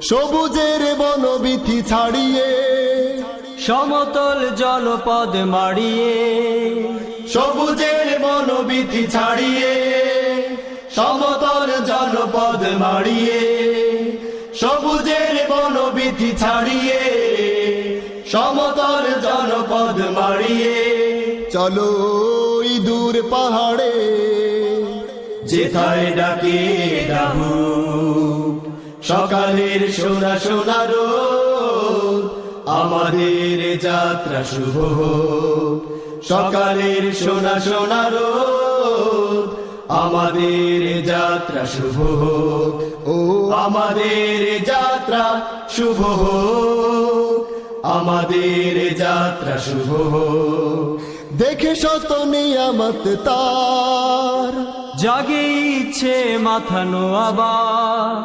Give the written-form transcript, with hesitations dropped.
সবুজের বনবিথি ছাড়িয়ে সমতল জলপদ মাড়িয়ে, সবুজের বনবিথি ছাড়িয়ে সমতল জলপদ মাড়িয়ে, সবুজের বনবিথি ছাড়িয়ে সমতল জলপদ মাড়িয়ে চলো ওই দূর পাহাড়ে যেথায় ডাকে ডাহুক সকালের সোনা সোনা রোদ। আমাদের যাত্রা শুভ হোক, সকালের সোনা সোনা রোদ। আমাদের যাত্রা শুভ হোক, ও আমাদের যাত্রা শুভ হোক, আমাদের যাত্রা শুভ হোক। দেখে শত নিয়ামত তার জাগে ইচ্ছে মাথানো আবার,